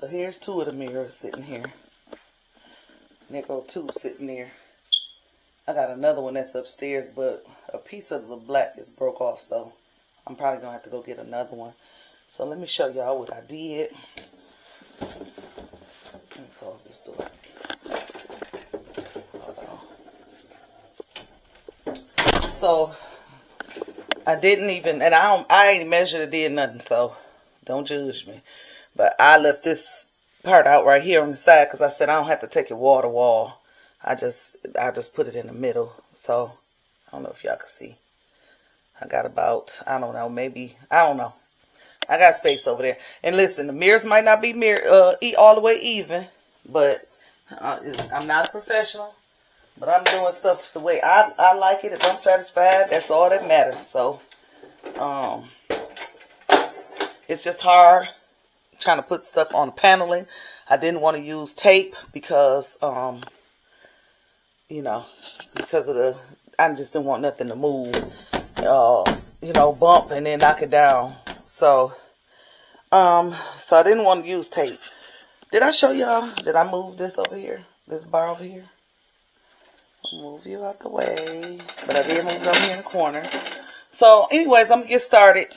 So here's two of the mirrors sitting here. And there go two sitting there. I got another one that's upstairs, but a piece of the black is broke off, so I'm probably going to have to go get another one. So let me show y'all what I did. Let me close this door. So I didn't even, and I ain't measured or did nothing, so don't judge me. But I left this part out right here on the side because I said I don't have to take it wall to wall. I just put it in the middle. So I don't know if y'all can see. I got about, I don't know, maybe, I don't know. I got space over there. And listen, the mirrors might not be all the way even, but I'm not a professional. But I'm doing stuff the way I like it. If I'm satisfied, that's all that matters. So it's just hard trying to put stuff on the paneling. I didn't want to use tape because you know, because of the, I just didn't want nothing to move, you know, bump and then knock it down. So so I didn't want to use tape. Did I show y'all? Did I move this over here? This bar over here? I'll move you out the way. But I did move it over here in the corner. So anyways, I'm gonna get started.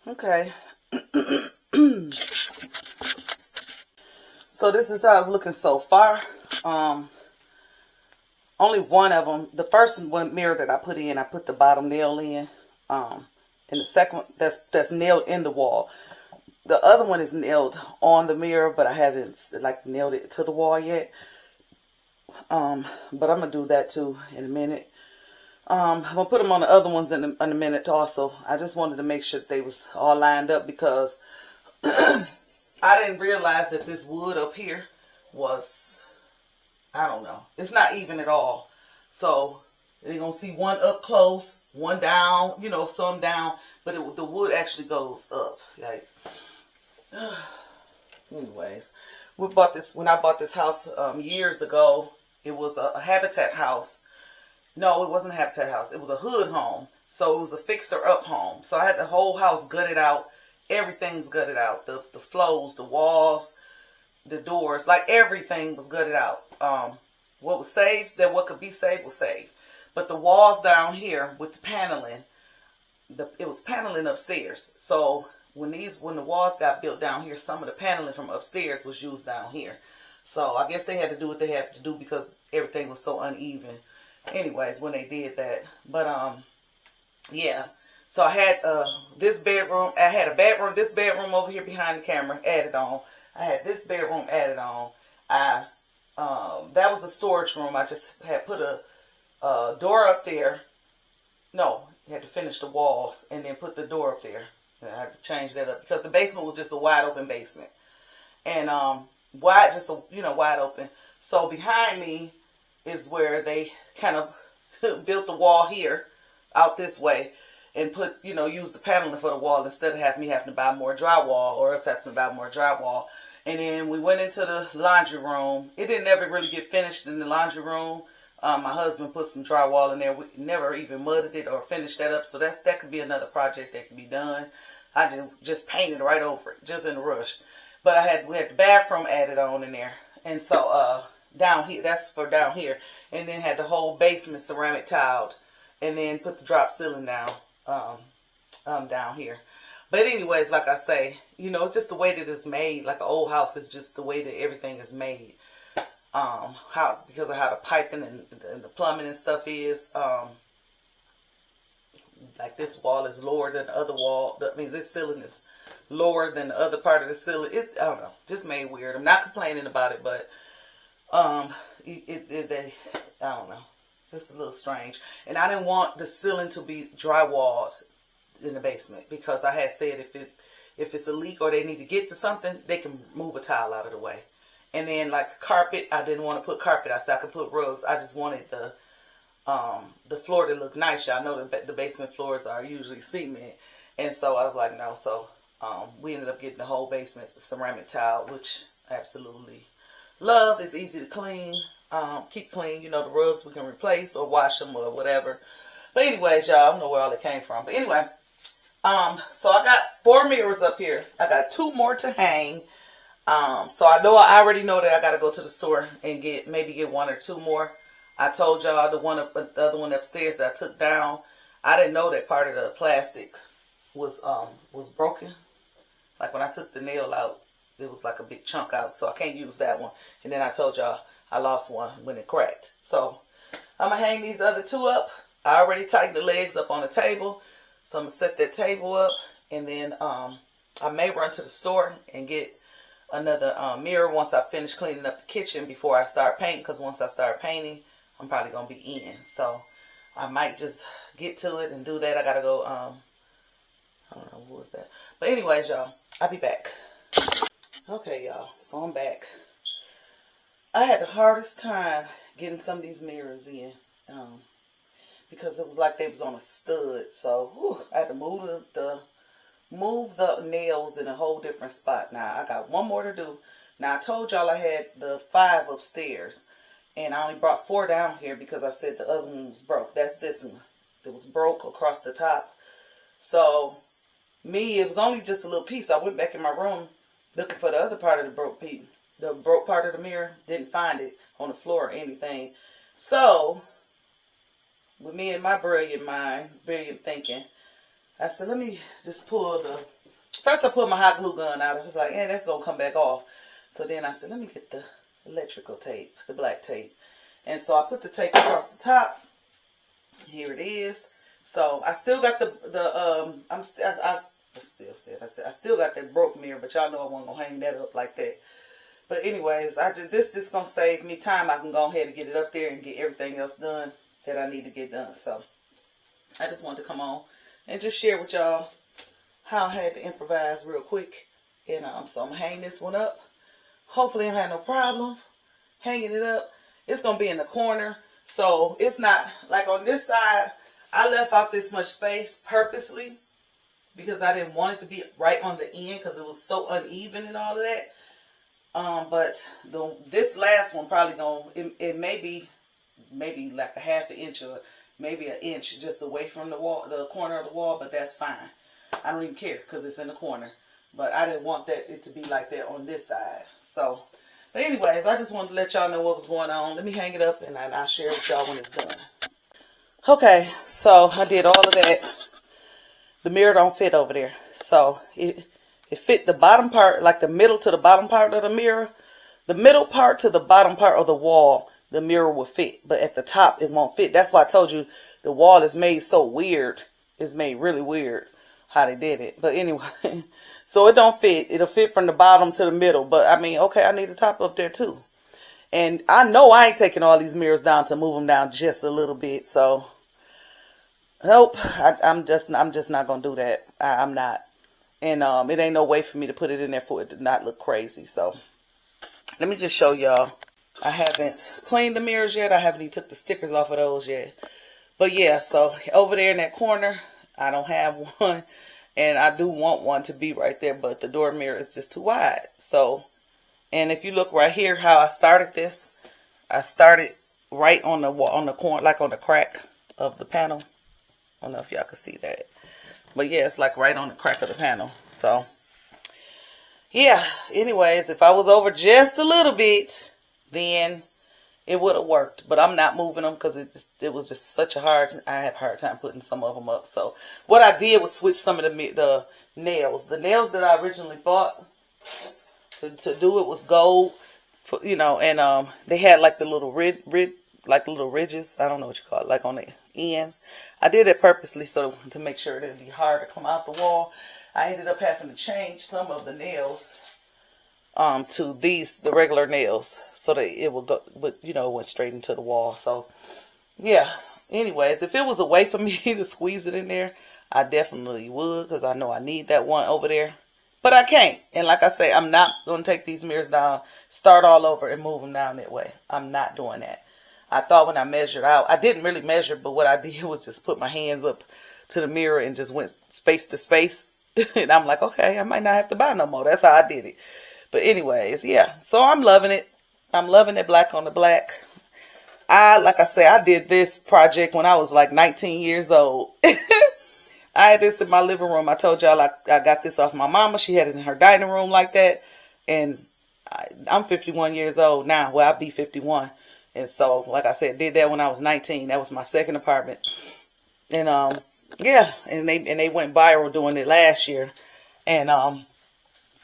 Okay. So this is how it's looking so far. Only one of them, the first one mirror that I put in, I put the bottom nail in. And the second one, that's nailed in the wall. The other one is nailed on the mirror, but I haven't like nailed it to the wall yet. But I'm gonna do that too in a minute. I'm gonna put them on the other ones in a minute also. I just wanted to make sure that they was all lined up because I didn't realize that this wood up here was, I don't know, it's not even at all. So you're gonna see one up close, one down, you know, some down, but the wood actually goes up. Like, anyways, we bought this when I bought this house years ago. It was a Habitat house. No, it wasn't a Habitat house. It was a hood home. So it was a fixer-up home. So I had the whole house gutted out. Everything was gutted out. The floors, the walls, the doors, like everything was gutted out. What was saved, what could be saved was saved. But the walls down here with the paneling, it was paneling upstairs. So when the walls got built down here, some of the paneling from upstairs was used down here. So I guess they had to do what they had to do because everything was so uneven. Anyways, when they did that, but yeah. So I had this bedroom. I had this bedroom over here behind the camera added on. I had this bedroom added on. That was a storage room. I just had put a door up there. No, you had to finish the walls and then put the door up there. And I had to change that up because the basement was just a wide open basement, and wide open. So behind me is where they kind of built the wall here out this way and put, use the paneling for the wall instead of having to buy more drywall or else have to buy more drywall. And then we went into the laundry room. It didn't ever really get finished in the laundry room. My husband put some drywall in there. We never even mudded it or finished that up. So that could be another project that could be done. I just painted right over it, just in a rush. But we had the bathroom added on in there. And so down here. That's for down here. And then had the whole basement ceramic tiled. And then put the drop ceiling down down here. But anyways, like I say, you know, it's just the way that it's made. Like an old house, it's just the way that everything is made. Because of how the piping and the plumbing and stuff is. Like this wall is lower than the other wall. I mean, this ceiling is lower than the other part of the ceiling. I don't know, just made weird. I'm not complaining about it, but I don't know, just a little strange. And I didn't want the ceiling to be drywalled in the basement because I had said if it's a leak or they need to get to something, they can move a tile out of the way. And then like carpet, I didn't want to put carpet. I said I could put rugs. I just wanted the floor to look nice. Y'all know the basement floors are usually cement, and so I was like, no. So we ended up getting the whole basement ceramic tile, which I absolutely love. It's easy to clean, keep clean. You know, the rugs we can replace or wash them or whatever. But anyways, y'all, I don't know where all it came from. But anyway, so I got 4 mirrors up here. I got 2 more to hang. So I already know that I got to go to the store and maybe get 1 or 2 more. I told y'all the other one upstairs that I took down. I didn't know that part of the plastic was broken. Like when I took the nail out, it was like a big chunk out, so I can't use that one. And then I told y'all I lost one when it cracked. So I'm gonna hang these other 2 up. I already tightened the legs up on the table, so I'm gonna set that table up, and then I may run to the store and get another mirror once I finish cleaning up the kitchen before I start painting. Because once I start painting, I'm probably gonna be in, so I might just get to it and do that. I gotta go. I don't know what was that, but anyways, y'all, I'll be back. Okay, y'all, so I'm back. I had the hardest time getting some of these mirrors in, because it was like they was on a stud. So I had to move the nails in a whole different spot. Now I got 1 more to do. Now I told y'all I had the 5 upstairs. And I only brought 4 down here because I said the other one was broke. That's this one. It was broke across the top. So, it was only just a little piece. I went back in my room looking for the other part of the broke piece. The broke part of the mirror. Didn't find it on the floor or anything. So, with me and my brilliant mind, brilliant thinking, I said, let me just first I pulled my hot glue gun out. I was like, that's going to come back off. So then I said, let me get the electrical tape, the black tape. And so I put the tape across the top. Here it is. So I still got I still got that broke mirror, but y'all know I wasn't gonna hang that up like that. But anyways, this just gonna save me time. I can go ahead and get it up there and get everything else done that I need to get done. So I just wanted to come on and just share with y'all how I had to improvise real quick. And so I'm gonna hang this one up. Hopefully I don't have no problem hanging it up. It's going to be in the corner. So it's not like on this side. I left out this much space purposely because I didn't want it to be right on the end because it was so uneven and all of that. But this last one probably it may be like a half an inch or maybe an inch just away from the wall, the corner of the wall, but that's fine. I don't even care because it's in the corner. But I didn't want it to be like that on this side. So, but anyways, I just wanted to let y'all know what was going on. Let me hang it up and I'll share with y'all when it's done. Okay, so I did all of that. The mirror don't fit over there. So it fit the bottom part, like the middle to the bottom part of the mirror. The middle part to the bottom part of the wall, the mirror will fit. But at the top, it won't fit. That's why I told you the wall is made so weird. It's made really weird how they did it. But anyway, so it don't fit. It'll fit from the bottom to the middle. But I mean, okay, I need the top up there too. And I know I ain't taking all these mirrors down to move them down just a little bit. So, nope, I'm just not going to do that. I'm not. And it ain't no way for me to put it in there for it to not look crazy. So, let me just show y'all. I haven't cleaned the mirrors yet. I haven't even took the stickers off of those yet. But yeah, so over there in that corner, I don't have one. And I do want one to be right there, but the door mirror is just too wide. So, and if you look right here, how I started this, I started right on the wall, on the corner, like on the crack of the panel. I don't know if y'all can see that. But yeah, it's like right on the crack of the panel. So, yeah. Anyways, if I was over just a little bit, then it would have worked. But I'm not moving them because it was just such a I had a hard time putting some of them up. So what I did was switch some of the nails. The nails that I originally bought to do it was gold, and they had like the little like little ridges. I don't know what you call it, like on the ends. I did it purposely to make sure that it'd be hard to come out the wall. I ended up having to change some of the nails to the regular nails so that it would go, but it went straight into the wall. So yeah. Anyways, if it was a way for me to squeeze it in there, I definitely would, because I know I need that one over there. But I can't. And like I say, I'm not going to take these mirrors down, start all over, and move them down that way. I'm not doing that. I thought when I measured out, I didn't really measure, but what I did was just put my hands up to the mirror and just went space to space. And I'm like, okay, I might not have to buy no more. That's how I did it. But anyways, yeah. So I'm loving it. I'm loving it black on the black. Like I say, I did this project when I was like 19 years old. I had this in my living room. I told y'all I got this off my mama. She had it in her dining room like that. And I'm 51 years old now. Well, I'll be 51. And so, like I said, did that when I was 19. That was my second apartment. And yeah, and they went viral doing it last year. And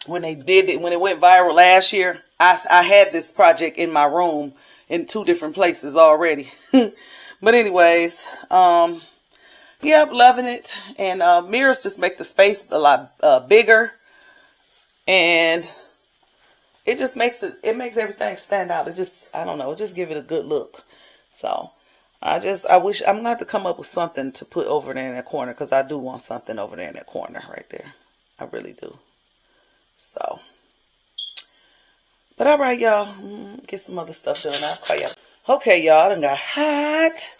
when it went viral last year, I had this project in my room in 2 different places already. But anyways, yeah, I'm loving it. And mirrors just make the space a lot bigger. And it just makes everything stand out. I don't know, it just give it a good look. So I wish I'm going to have to come up with something to put over there in that corner, because I do want something over there in that corner right there. I really do. So, but all right, y'all, get some other stuff done. I'll call y'all. Okay, y'all, I done got hot.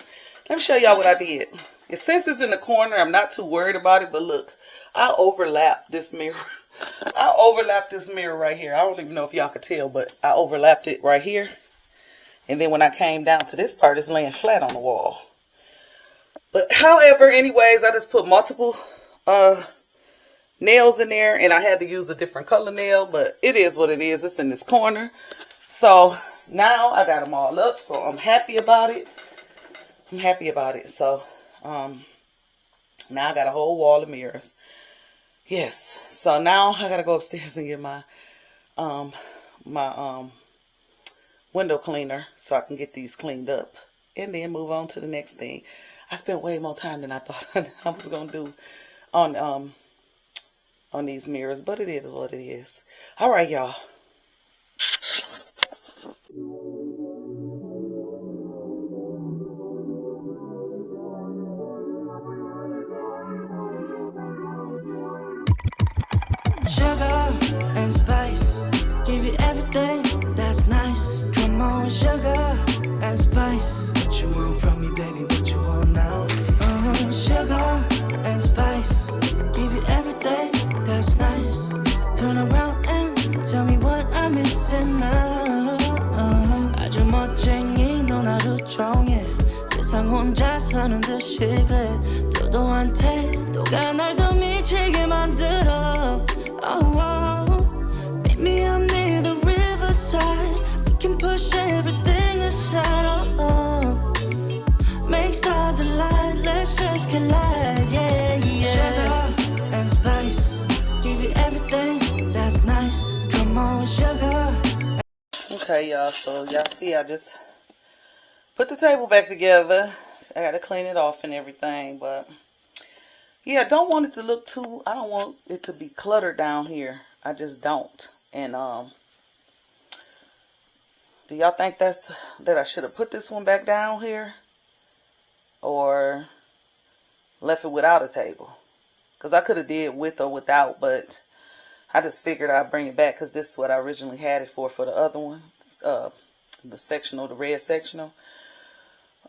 Let me show y'all what I did. Since it's in the corner, I'm not too worried about it. But look, I overlapped this mirror. I overlapped this mirror right here. I don't even know if y'all could tell, but I overlapped it right here. And then when I came down to this part, it's laying flat on the wall. But however, anyways, I just put multiple nails in there. And I had to use a different color nail. But it is what it is. It's in this corner. So now I got them all up. So I'm happy about it. I'm happy about it. So now I got a whole wall of mirrors. Yes. So now I gotta go upstairs and get my window cleaner so I can get these cleaned up, and then move on to the next thing. I spent way more time than I thought I was gonna do on these mirrors, but it is what it is. All right, y'all. Sugar and spice, give you everything that's nice. Come on, sugar and spice. What you want from me, baby? What you want now? Sugar and spice, give you everything that's nice. Turn around and tell me what I'm missing now. 아주 멋쟁이 넌 하루 종일 세상 혼자 사는 듯이 그래. 도도한테 또가 날 더 미치게 만들어. Meet me up near the riverside. We can push everything aside. Make stars align. Let's just collide. Yeah, yeah. Sugar and spice, give you everything that's nice. Come on, sugar. Okay, y'all. So y'all see, I just put the table back together. I got to clean it off and everything, but yeah, I don't want it to look too, I don't want it to be cluttered down here. I just don't. And do y'all think that I should have put this one back down here, or left it without a table? Because I could have did with or without, but I just figured I'd bring it back because this is what I originally had it for the other one, the sectional, the red sectional.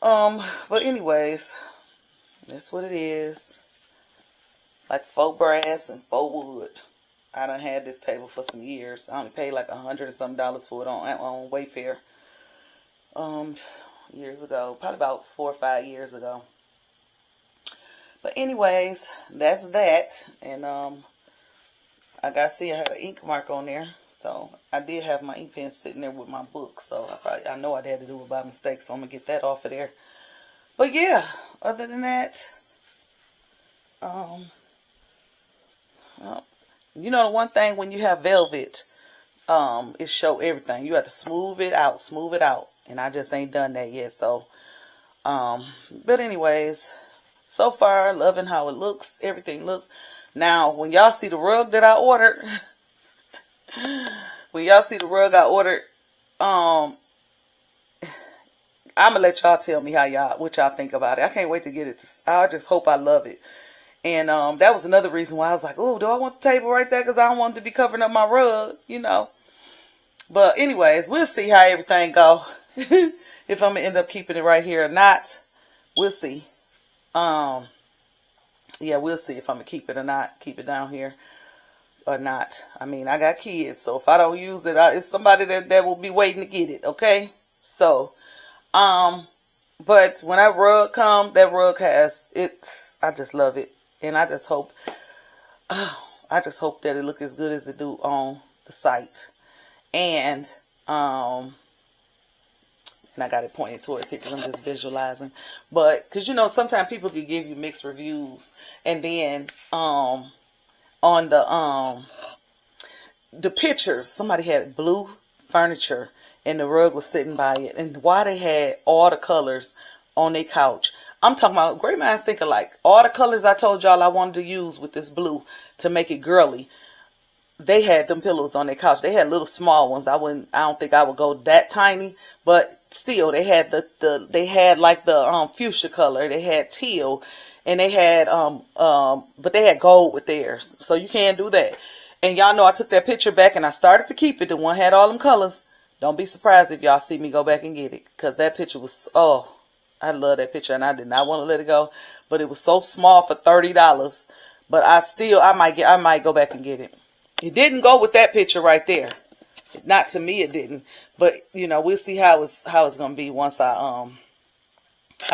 But anyways, that's what it is. Like faux brass and faux wood. I done had this table for some years. I only paid like $100 and something for it on Wayfair. Years ago, probably about 4 or 5 years ago. But anyways, that's that. And I got to see I had an ink mark on there. So I did have my ink pen sitting there with my book. So I know I had to do it by mistake. So I'm going to get that off of there. But yeah, other than that, well, you know, the one thing when you have velvet, it show everything. You have to smooth it out. And I just ain't done that yet. So, but anyways, so far, loving how it looks. Everything looks. Now, when y'all see the rug that I ordered, I'm gonna let y'all tell me what y'all think about it. I can't wait to get it. I just hope I love it. And that was another reason why I was like, oh, do I want the table right there? Because I don't want it to be covering up my rug, you know. But anyways, we'll see how everything go. If I'm gonna end up keeping it right here or not, we'll see. Yeah, we'll see if I'm gonna keep it or not. Keep it down here or not. I mean, I got kids, so if I don't use it, it's somebody that will be waiting to get it. Okay, so. But when that rug has it. I just love it, and I just hope that it look as good as it do on the site, and I got it pointed towards here because I'm just visualizing. But because you know sometimes people can give you mixed reviews, and then on the pictures somebody had blue furniture. And the rug was sitting by it. And why they had all the colors on their couch. I'm talking about great minds think alike. All the colors I told y'all I wanted to use with this blue to make it girly. They had them pillows on their couch. They had little small ones. I don't think I would go that tiny. But still, they had they had like the fuchsia color. They had teal. And they had but they had gold with theirs. So you can't do that. And y'all know I took that picture back and I started to keep it. The one had all them colors. Don't be surprised if y'all see me go back and get it. Because that picture was, I love that picture. And I did not want to let it go. But it was so small for $30. But I might go back and get it. It didn't go with that picture right there. Not to me, it didn't. But, you know, we'll see how it's going to be once I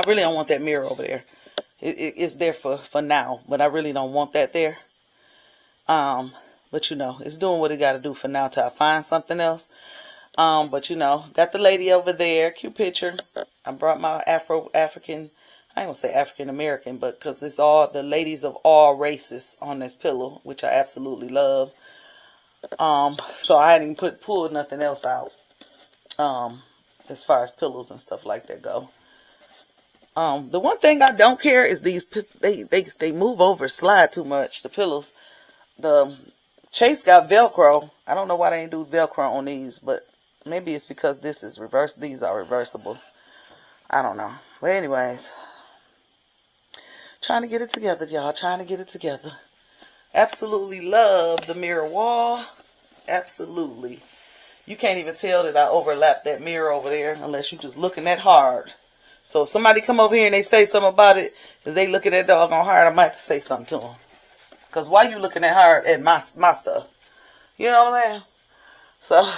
really don't want that mirror over there. It's there for now. But I really don't want that there. But, you know, it's doing what it got to do for now till I find something else. But you know, got the lady over there, cute picture. I brought my African, I ain't gonna say African American, but because it's all the ladies of all races on this pillow, which I absolutely love. So I hadn't even pulled nothing else out. As far as pillows and stuff like that go. The one thing I don't care is they move over, slide too much. The pillows, the Chase got Velcro. I don't know why they ain't do Velcro on these, but maybe it's because this is reverse. These are reversible. I don't know. But anyways, trying to get it together, y'all. Trying to get it together. Absolutely love the mirror wall. Absolutely. You can't even tell that I overlapped that mirror over there unless you're just looking that hard. So if somebody come over here and they say something about it, as they look at that doggone hard, I might have to say something to them. Because why you looking that hard at my stuff? You know what I'm saying? So,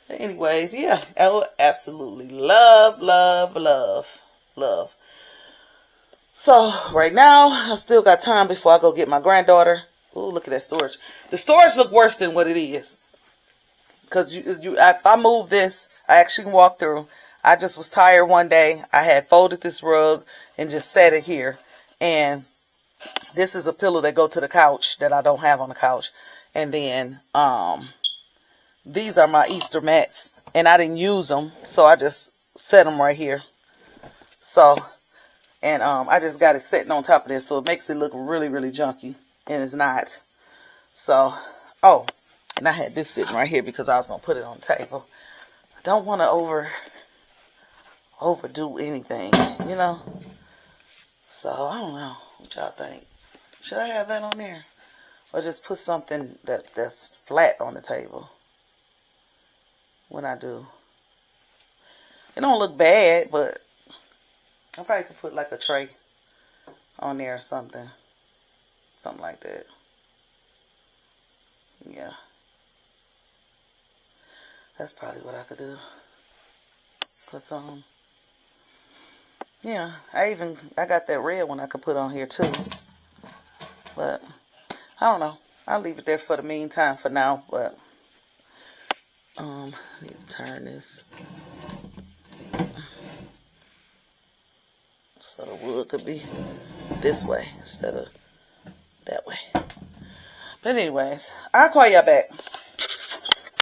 anyways, yeah. I absolutely love, love, love, love. So, right now, I still got time before I go get my granddaughter. Ooh, look at that storage. The storage look worse than what it is. Because if I move this, I actually can walk through. I just was tired one day. I had folded this rug and just set it here. And this is a pillow that go to the couch that I don't have on the couch. And then these are my Easter mats. And I didn't use them. So I just set them right here. So, and I just got it sitting on top of this. So it makes it look really, really junky. And it's not. So, oh. And I had this sitting right here because I was going to put it on the table. I don't want to overdo anything, you know. So, I don't know. What y'all think? Should I have that on there? Or just put something that's flat on the table when I do? It don't look bad, but I probably could put like a tray on there or something. Something like that. Yeah. That's probably what I could do. Put some. Yeah, I got that red one I could put on here too. But I don't know. I'll leave it there for the meantime for now. But I need to turn this so the wood could be this way instead of that way. But anyways, I'll call y'all back.